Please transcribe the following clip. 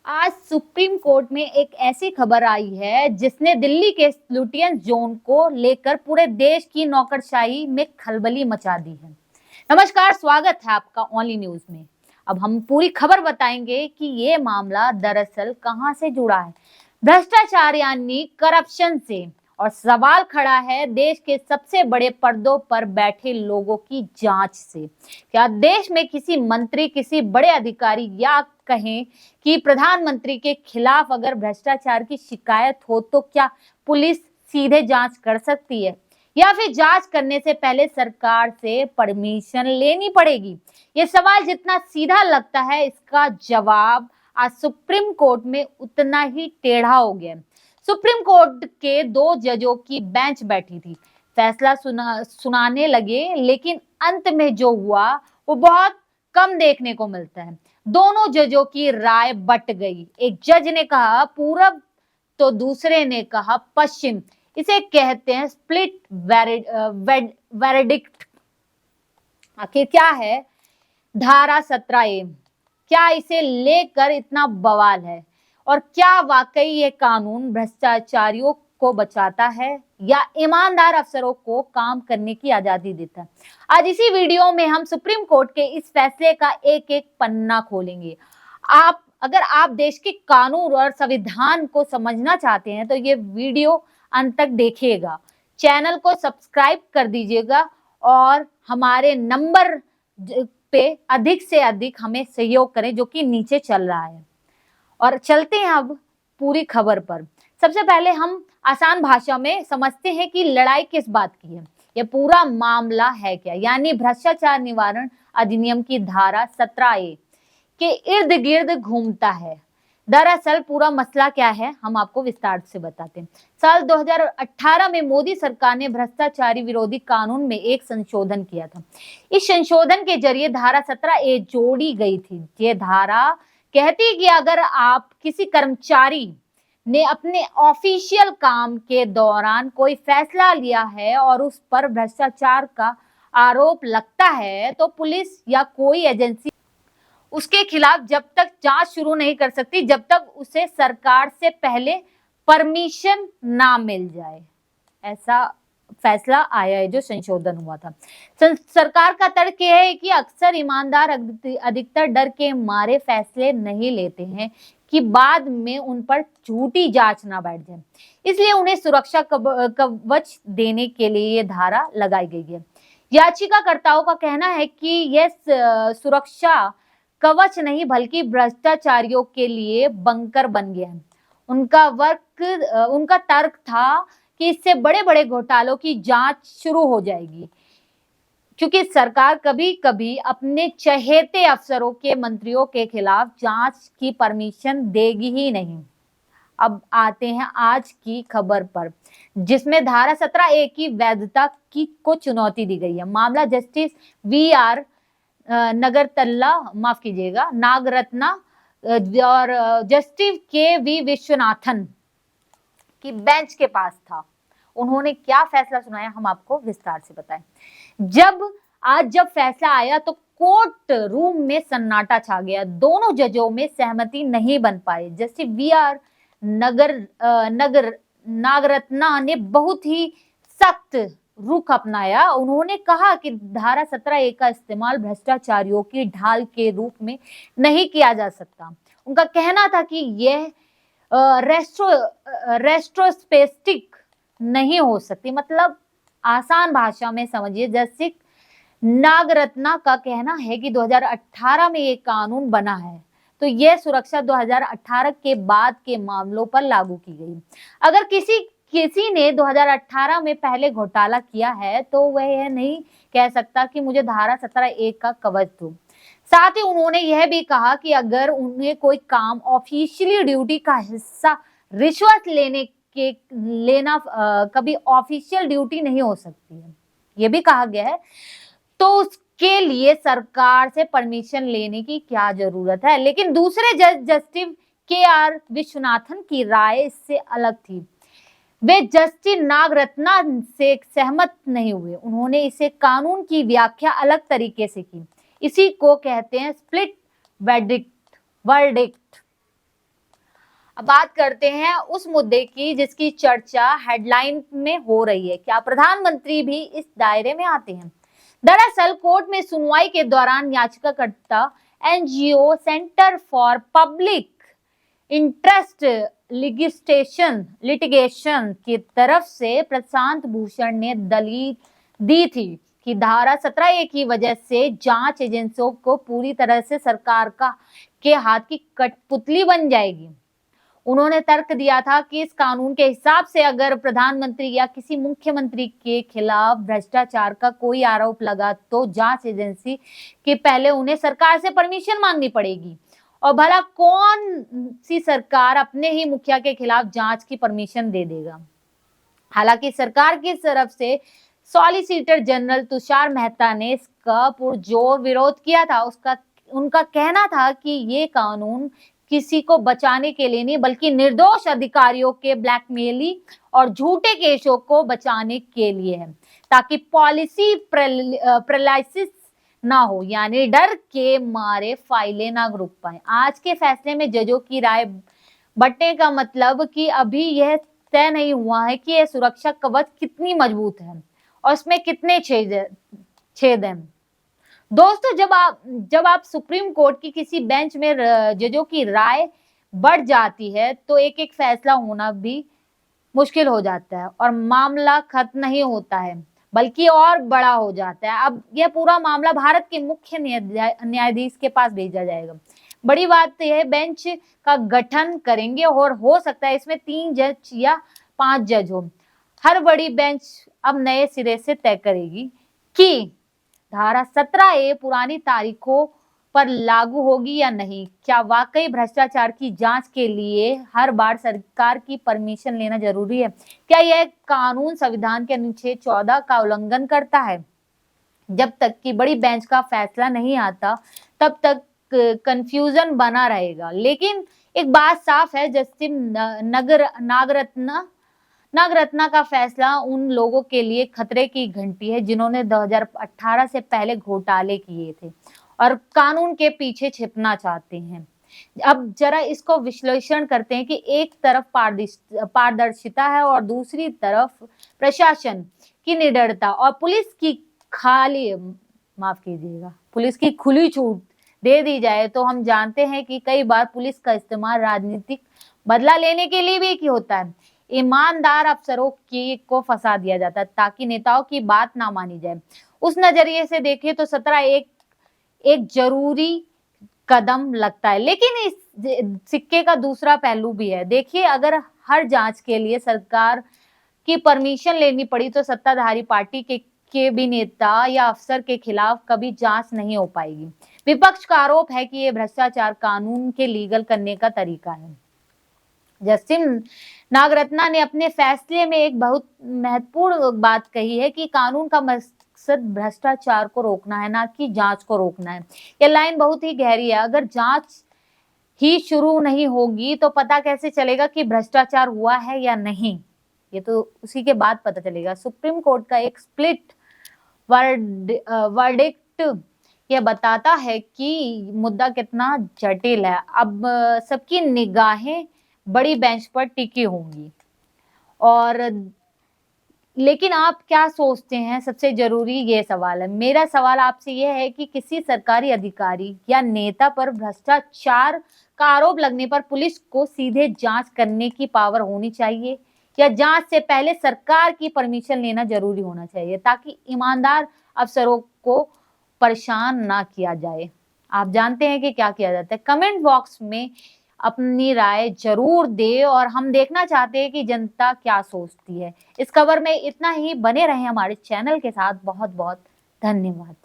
आज supreme court में एक ऐसी खबर आई है जिसने दिल्ली के लुटियंस जोन को लेकर पूरे देश की नौकरशाही में खलबली मचा दी है। नमस्कार, स्वागत है आपका ओनली न्यूज में। अब हम पूरी खबर बताएंगे कि ये मामला दरअसल कहां से जुड़ा है, भ्रष्टाचार यानी करप्शन से, और सवाल खड़ा है देश के सबसे बड़े पर्दों पर बैठे लोगों की जांच से। क्या देश में किसी मंत्री, किसी बड़े अधिकारी या कहें कि प्रधानमंत्री के खिलाफ अगर भ्रष्टाचार की शिकायत हो तो क्या पुलिस सीधे जांच कर सकती है, या फिर जांच करने से पहले सरकार से परमिशन लेनी पड़ेगी? ये सवाल जितना सीधा लगता है, इसका जवाब आज सुप्रीम कोर्ट में उतना ही टेढ़ा हो गया। सुप्रीम कोर्ट के दो जजों की बेंच बैठी थी, फैसला सुनाने लगे, लेकिन अंत में जो हुआ वो बहुत कम देखने को मिलता है। दोनों जजों की राय बट गई। एक जज ने कहा पूरब तो दूसरे ने कहा पश्चिम। इसे कहते हैं स्प्लिट वेरिडिक्ट। आखिर क्या है धारा 17A? क्या इसे लेकर इतना बवाल है, और क्या वाकई ये कानून भ्रष्टाचारियों को बचाता है या ईमानदार अफसरों को काम करने की आजादी देता है? आज इसी वीडियो में हम सुप्रीम कोर्ट के इस फैसले का एक एक पन्ना खोलेंगे। अगर आप देश के कानून और संविधान को समझना चाहते हैं तो ये वीडियो अंत तक देखिएगा। चैनल को सब्सक्राइब कर दीजिएगा और हमारे नंबर पे अधिक से अधिक हमें सहयोग करें, जो कि नीचे चल रहा है। और चलते हैं अब पूरी खबर पर। सबसे पहले हम आसान भाषा में समझते हैं कि लड़ाई किस बात की है। यह पूरा मामला है क्या, यानी भ्रष्टाचार निवारण अधिनियम की धारा 17A के इर्द गिर्द घूमता है। दरअसल पूरा मसला क्या है, हम आपको विस्तार से बताते हैं। साल 2018 में मोदी सरकार ने भ्रष्टाचारी विरोधी कानून में एक संशोधन किया था। इस संशोधन के जरिए धारा 17A जोड़ी गई थी। ये धारा कहती कि अगर आप किसी कर्मचारी ने अपने ऑफिशियल काम के दौरान कोई फैसला लिया है और उस पर भ्रष्टाचार का आरोप लगता है, तो पुलिस या कोई एजेंसी उसके खिलाफ जब तक जांच शुरू नहीं कर सकती जब तक उसे सरकार से पहले परमिशन ना मिल जाए। ऐसा फैसला आया है, जो संशोधन हुआ था। सरकार का तर्क यह है कि अक्सर ईमानदार अधिकतर डर के मारे फैसले नहीं लेते हैं कि बाद में उन पर झूठी जांच ना बैठ जाए, इसलिए उन्हें सुरक्षा कवच देने के लिए ये धारा लगाई गई है। याचिकाकर्ताओं का कहना है कि यह सुरक्षा कवच नहीं बल्कि भ्रष्टाचारियों के लिए बंकर बन गया है। उनका तर्क था कि इससे बड़े बड़े घोटालों की जांच शुरू हो जाएगी, क्योंकि सरकार कभी कभी अपने चहेते अफसरों के, मंत्रियों के खिलाफ जांच की परमिशन देगी ही नहीं। अब आते हैं आज की खबर पर, जिसमें धारा 17A की वैधता को चुनौती दी गई है। मामला जस्टिस VR नागरत्ना और जस्टिस KV विश्वनाथन की बेंच के पास था। उन्होंने क्या फैसला सुनाया, हम आपको विस्तार से बताएं। जब फैसला आया तो कोर्ट रूम में सन्नाटा छा गया। दोनों जजों में सहमति नहीं बन पाई। जस्टिस VR नागरत्ना ने बहुत ही सख्त रुख अपनाया। उन्होंने कहा कि धारा 17A का इस्तेमाल भ्रष्टाचारियों की ढाल के रूप में नहीं किया जा सकता। उनका कहना था कि यह रेस्ट्रोस्पेक्टिव नहीं हो सकती। मतलब आसान भाषा में समझिए, जस्टिस नागरत्ना का कहना है कि 2018 में ये कानून बना है तो यह सुरक्षा 2018 के बाद के मामलों पर लागू की गई। अगर किसी ने 2018 में पहले घोटाला किया है तो वह यह नहीं कह सकता कि मुझे धारा 17A का कवच दो। साथ ही उन्होंने यह भी कहा कि अगर उन्हें कोई काम ऑफिशियली ड्यूटी का हिस्सा रिश्वत लेना कभी ऑफिशियल ड्यूटी नहीं हो सकती है, यह भी कहा गया है, तो उसके लिए सरकार से परमिशन लेने की क्या जरूरत है। लेकिन दूसरे जज जस्टिस KR विश्वनाथन की राय इससे अलग थी। वे जस्टिस नागरत्ना से सहमत नहीं हुए। उन्होंने इसे कानून की व्याख्या अलग तरीके से की। इसी को कहते हैं स्प्लिट वर्डिक्ट। अब बात करते हैं उस मुद्दे की जिसकी चर्चा हेडलाइन में हो रही है। क्या प्रधानमंत्री भी इस दायरे में आते हैं? दरअसल कोर्ट में सुनवाई के दौरान याचिकाकर्ता NGO centre for public interest litigation की तरफ से प्रशांत भूषण ने दलील दी थी कि धारा 17A की वजह से जांच एजेंसियों को पूरी तरह से सरकार के हाथ की कठपुतली बन जाएगी। उन्होंने तर्क दिया था कि इस कानून के हिसाब से अगर प्रधानमंत्री या किसी मुख्यमंत्री के खिलाफ भ्रष्टाचार का कोई आरोप लगा तो जांच एजेंसी के पहले उन्हें सरकार से परमिशन मांगनी पड़ेगी। और भला कौन सी सरकार अपने ही मुखिया के खिलाफ जांच की परमिशन दे देगा। हालांकि सरकार की तरफ से सॉलिसिटर जनरल तुषार मेहता ने इसका पुरजोर विरोध किया था। उनका कहना था कि ये कानून किसी को बचाने के लिए नहीं बल्कि निर्दोष अधिकारियों के ब्लैकमेलिंग और झूठे केसों को बचाने के लिए है, ताकि पॉलिसी पैरालिसिस ना हो, यानी डर के मारे फाइलें ना रुक पाए। आज के फैसले में जजों की राय बंटने का मतलब कि अभी यह तय नहीं हुआ है कि यह सुरक्षा कवच कितनी मजबूत है और इसमें कितने छेद हैं। दोस्तों, जब आप सुप्रीम कोर्ट की किसी बेंच में जजों की राय बढ़ जाती है तो एक एक फैसला होना भी मुश्किल हो जाता है और मामला खत्म नहीं होता है बल्कि और बड़ा हो जाता है। अब यह पूरा मामला भारत के मुख्य न्यायाधीश के पास भेजा जाएगा। बड़ी बात यह बेंच का गठन करेंगे और हो सकता है इसमें 3 जज या 5 जज हो। हर बड़ी बेंच अब नए सिरे से तय करेगी कि धारा 17A पुरानी तारीखों पर लागू होगी या नहीं। क्या वाकई भ्रष्टाचार की जांच के लिए हर बार सरकार की परमिशन लेना जरूरी है? क्या यह कानून संविधान के अनुच्छेद 14 का उल्लंघन करता है? जब तक कि बड़ी बेंच का फैसला नहीं आता तब तक कंफ्यूजन बना रहेगा। लेकिन एक बात साफ है, जस्टिस नागरत्ना का फैसला उन लोगों के लिए खतरे की घंटी है जिन्होंने 2018 से पहले घोटाले किए थे और कानून के पीछे छिपना चाहते हैं। अब जरा इसको विश्लेषण करते हैं कि एक तरफ पारदर्शिता है और दूसरी तरफ प्रशासन की निडरता और पुलिस की खुली छूट दे दी जाए तो हम जानते हैं कि कई बार पुलिस का इस्तेमाल राजनीतिक बदला लेने के लिए भी होता है। ईमानदार अफसरों को फंसा दिया जाता है ताकि नेताओं की बात ना मानी जाए। उस नजरिए से देखें तो 17 एक जरूरी कदम लगता है, लेकिन इस सिक्के का दूसरा पहलू भी है। देखिए, अगर हर जांच के लिए सरकार की परमिशन लेनी पड़ी तो सत्ताधारी पार्टी के भी नेता या अफसर के खिलाफ कभी जांच नहीं हो पाएगी। विपक्ष का आरोप है कि यह भ्रष्टाचार कानून के लीगल करने का तरीका है। जस्टिस नागरत्ना ने अपने फैसले में एक बहुत महत्वपूर्ण बात कही है कि कानून का मकसद भ्रष्टाचार को रोकना है, ना कि जांच को रोकना है। यह लाइन बहुत ही गहरी है। अगर जांच ही शुरू नहीं होगी तो पता कैसे चलेगा कि भ्रष्टाचार हुआ है या नहीं? ये तो उसी के बाद पता चलेगा। सुप्रीम कोर्ट का एक स्प्लिट वर्डिक्ट यह बताता है कि मुद्दा कितना जटिल है। अब सबकी निगाहें बड़ी बेंच पर टिकी होंगी। और लेकिन आप क्या सोचते हैं? सबसे जरूरी ये सवाल है। मेरा सवाल आपसे यह है कि किसी सरकारी अधिकारी या नेता पर भ्रष्टाचार का आरोप लगने पर पुलिस को सीधे जांच करने की पावर होनी चाहिए या जांच से पहले सरकार की परमिशन लेना जरूरी होना चाहिए ताकि ईमानदार अफसरों को परेशान ना किया जाए? आप जानते हैं कि क्या किया जाता है? कमेंट बॉक्स में अपनी राय जरूर दे और हम देखना चाहते हैं कि जनता क्या सोचती है। इस खबर में इतना ही। बने रहें हमारे चैनल के साथ। बहुत बहुत धन्यवाद।